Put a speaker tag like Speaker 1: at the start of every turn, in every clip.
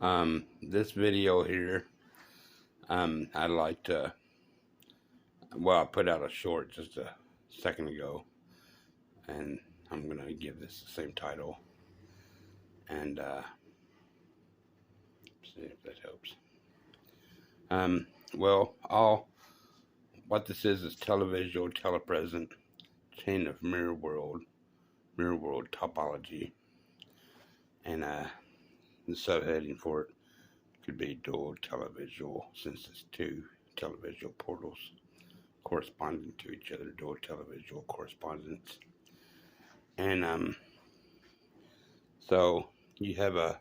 Speaker 1: This video here, I'd like to, I put out a short just a second ago, and I'm going to give this the same title, and see if that helps. What this is Televisual Telepresent, chain of mirror world topology, and the subheading for it could be Dual-Televisual, since it's two televisual portals corresponding to each other, Dual-Televisual correspondence. And so you have a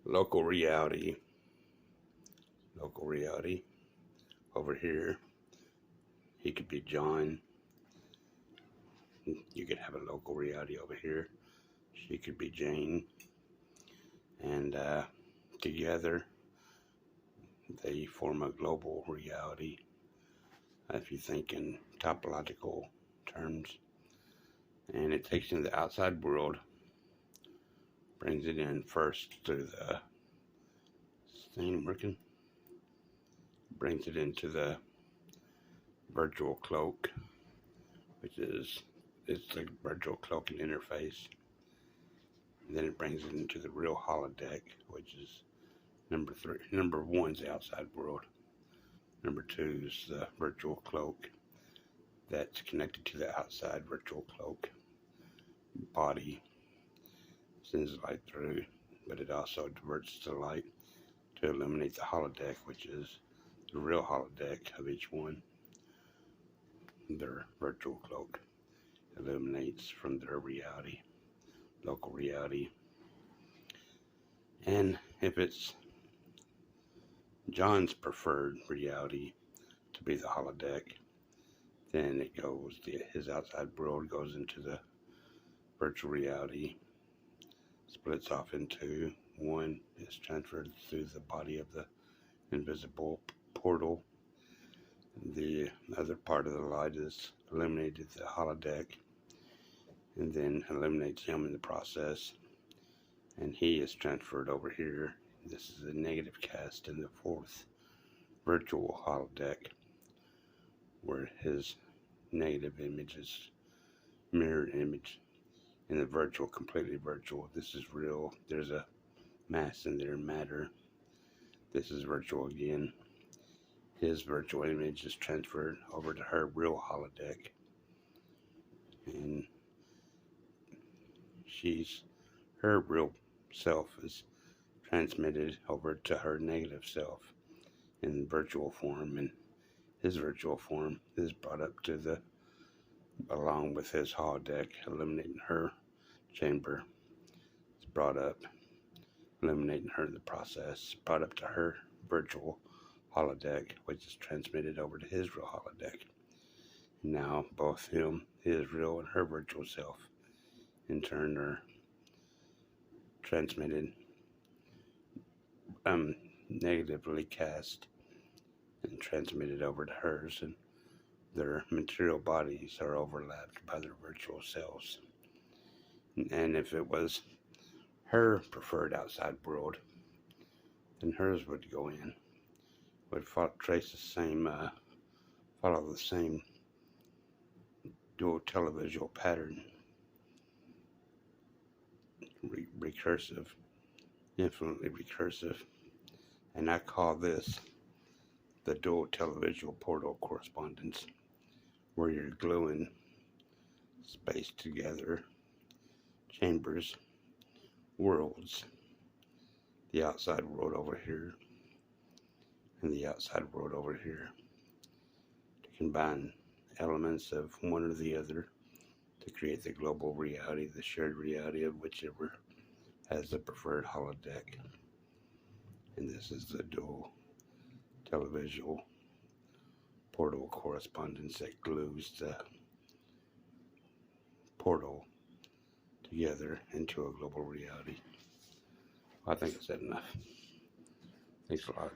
Speaker 1: local reality over here. He could be John. You could have a local reality over here. She could be Jane. And together they form a global reality, if you think in topological terms. And it takes in the outside world, brings it in first through the brings it into the virtual cloak, which is the virtual cloaking interface. And then it brings it into the real holodeck, which is number 3. Number 1 is the outside world. Number 2 is the virtual cloak that's connected to the outside virtual cloak body. Sends light through, but it also diverts the light to illuminate the holodeck, which is the real holodeck of each one. Their virtual cloak illuminates from their reality, local reality. And if it's John's preferred reality to be the holodeck, then it goes, his outside world goes into the virtual reality, splits off into one, is transferred through the body of the invisible portal. The other part of the light is illuminated the holodeck, and then illuminates him in the process, and he is transferred over here. This is a negative cast in the 4th virtual holodeck, where his negative image is mirrored image in the virtual, completely virtual. This is real. There's a mass in there, matter. This is virtual again. His virtual image is transferred over to her real holodeck, and her real self is transmitted over to her negative self in virtual form, and his virtual form is brought up to along with his holodeck, illuminating her chamber. It's brought up, illuminating her in the process, brought up to her virtual holodeck, which is transmitted over to his real holodeck. Now both his real and her virtual self in turn are transmitted, negatively cast and transmitted over to hers, and their material bodies are overlapped by their virtual selves. And if it was her preferred outside world, then hers would go in, would follow the same dual-televisual pattern, recursive, infinitely recursive. And I call this the dual-televisual portal correspondence, where you're gluing space together, chambers, worlds, the outside world over here and the outside world over here, to combine elements of one or the other to create the global reality, the shared reality of whichever has the preferred holodeck. And this is the Dual-Televisual portal correspondence that glues the portal together into a global reality. I think I said enough. Thanks a lot.